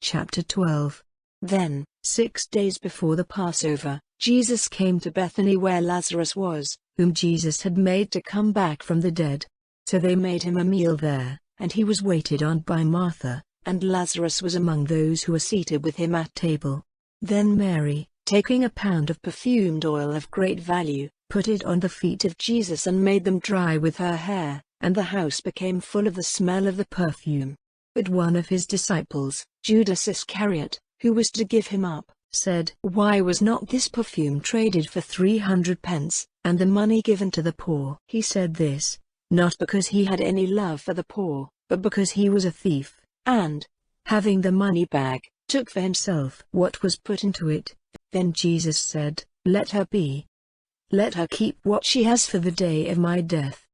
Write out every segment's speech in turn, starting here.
Chapter 12. Then, 6 days before the Passover, Jesus came to Bethany where Lazarus was, whom Jesus had made to come back from the dead. So they made him a meal there, and he was waited on by Martha, and Lazarus was among those who were seated with him at table. Then Mary, taking a pound of perfumed oil of great value, put it on the feet of Jesus and made them dry with her hair, and the house became full of the smell of the perfume. But one of his disciples, Judas Iscariot, who was to give him up, said, "Why was not this perfume traded for 300 pence, and the money given to the poor?" He said this, not because he had any love for the poor, but because he was a thief, and, having the money bag, took for himself what was put into it. Then Jesus said, "Let her be. Let her keep what she has for the day of my death.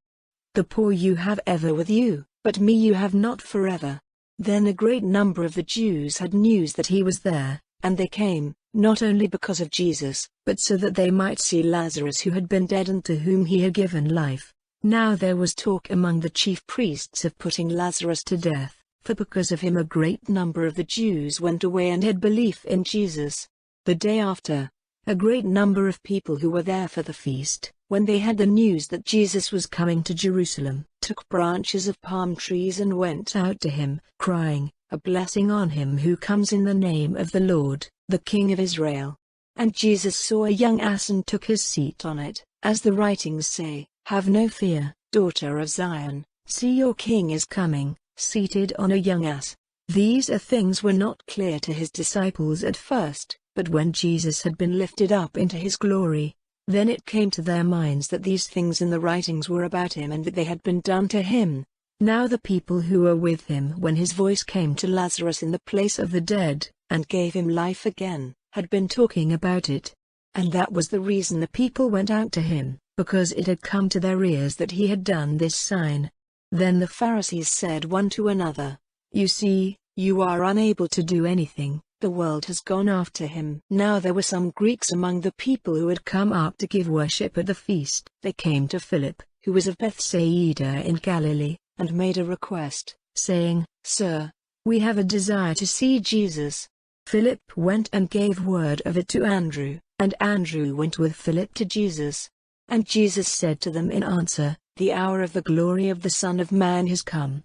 The poor you have ever with you, but me you have not forever." Then a great number of the Jews had news that he was there, and they came, not only because of Jesus, but so that they might see Lazarus who had been dead and to whom he had given life. Now there was talk among the chief priests of putting Lazarus to death, for because of him a great number of the Jews went away and had belief in Jesus. The day after, a great number of people who were there for the feast, when they had the news that Jesus was coming to Jerusalem, took branches of palm trees and went out to him, crying, "A blessing on him who comes in the name of the Lord, the King of Israel." And Jesus saw a young ass and took his seat on it, as the writings say, "Have no fear, daughter of Zion, see your king is coming, seated on a young ass." These things were not clear to his disciples at first, but when Jesus had been lifted up into his glory, then it came to their minds that these things in the writings were about him and that they had been done to him. Now the people who were with him when his voice came to Lazarus in the place of the dead, and gave him life again, had been talking about it. And that was the reason the people went out to him, because it had come to their ears that he had done this sign. Then the Pharisees said one to another, "You see, you are unable to do anything. The world has gone after him." Now there were some Greeks among the people who had come up to give worship at the feast. They came to Philip, who was of Bethsaida in Galilee, and made a request, saying, "Sir, we have a desire to see Jesus." Philip went and gave word of it to Andrew, and Andrew went with Philip to Jesus. And Jesus said to them in answer, "The hour of the glory of the Son of Man has come.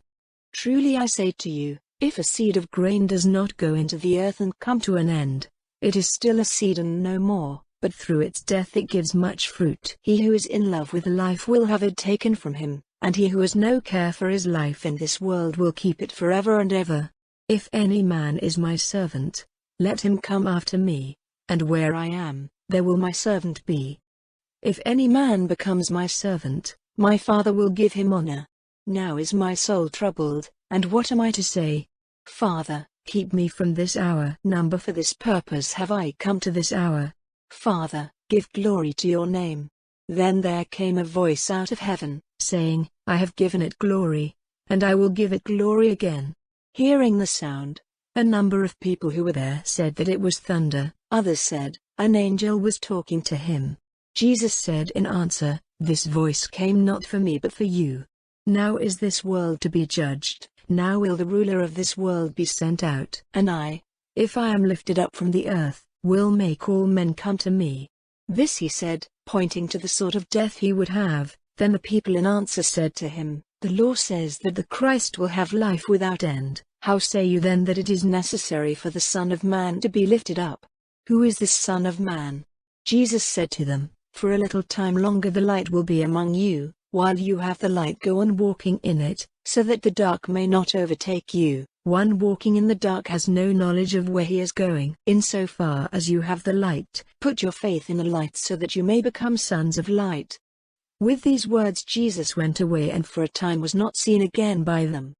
Truly I say to you, if a seed of grain does not go into the earth and come to an end, it is still a seed and no more, but through its death it gives much fruit. He who is in love with life will have it taken from him, and he who has no care for his life in this world will keep it forever and ever. If any man is my servant, let him come after me, and where I am, there will my servant be. If any man becomes my servant, my Father will give him honor. Now is my soul troubled, and what am I to say? Father, keep me from this hour. Number for this purpose have I come to this hour. Father, give glory to your name." Then there came a voice out of heaven, saying, "I have given it glory, and I will give it glory again." Hearing the sound, a number of people who were there said that it was thunder. Others said, an angel was talking to him. Jesus said in answer, "This voice came not for me but for you. Now is this world to be judged, now will the ruler of this world be sent out. And I, if I am lifted up from the earth, will make all men come to me." This he said, pointing to the sort of death he would have. Then the people in answer said to him, "The law says that the Christ will have life without end. How say you then that it is necessary for the Son of Man to be lifted up? Who is this Son of Man?" Jesus said to them, "For a little time longer the light will be among you. While you have the light, go on walking in it, so that the dark may not overtake you. One walking in the dark has no knowledge of where he is going. Insofar as you have the light, put your faith in the light so that you may become sons of light." With these words Jesus went away and for a time was not seen again by them.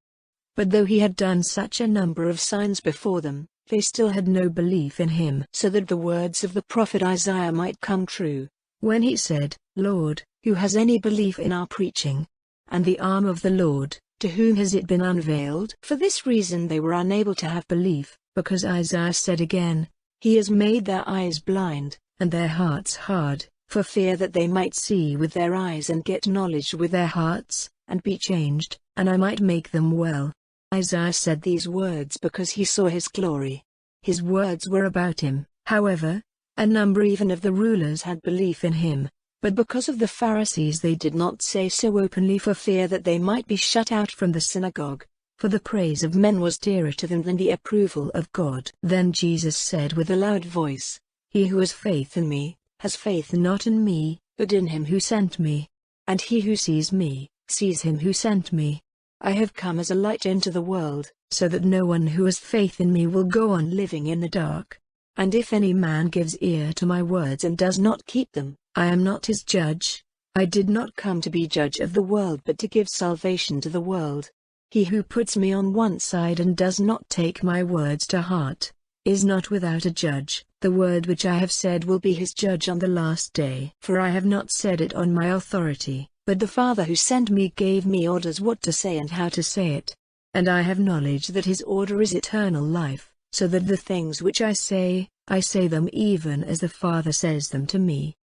But though he had done such a number of signs before them, they still had no belief in him, so that the words of the prophet Isaiah might come true, when he said, "Lord, who has any belief in our preaching? And the arm of the Lord, to whom has it been unveiled?" For this reason they were unable to have belief, because Isaiah said again, "He has made their eyes blind, and their hearts hard, for fear that they might see with their eyes and get knowledge with their hearts, and be changed, and I might make them well." Isaiah said these words because he saw his glory. His words were about him, however. A number even of the rulers had belief in him, but because of the Pharisees they did not say so openly for fear that they might be shut out from the synagogue, for the praise of men was dearer to them than the approval of God. Then Jesus said with a loud voice, "He who has faith in me, has faith not in me, but in him who sent me. And he who sees me, sees him who sent me. I have come as a light into the world, so that no one who has faith in me will go on living in the dark. And if any man gives ear to my words and does not keep them, I am not his judge. I did not come to be judge of the world but to give salvation to the world. He who puts me on one side and does not take my words to heart, is not without a judge. The word which I have said will be his judge on the last day. For I have not said it on my authority, but the Father who sent me gave me orders what to say and how to say it. And I have knowledge that his order is eternal life, so that the things which I say them even as the Father says them to me.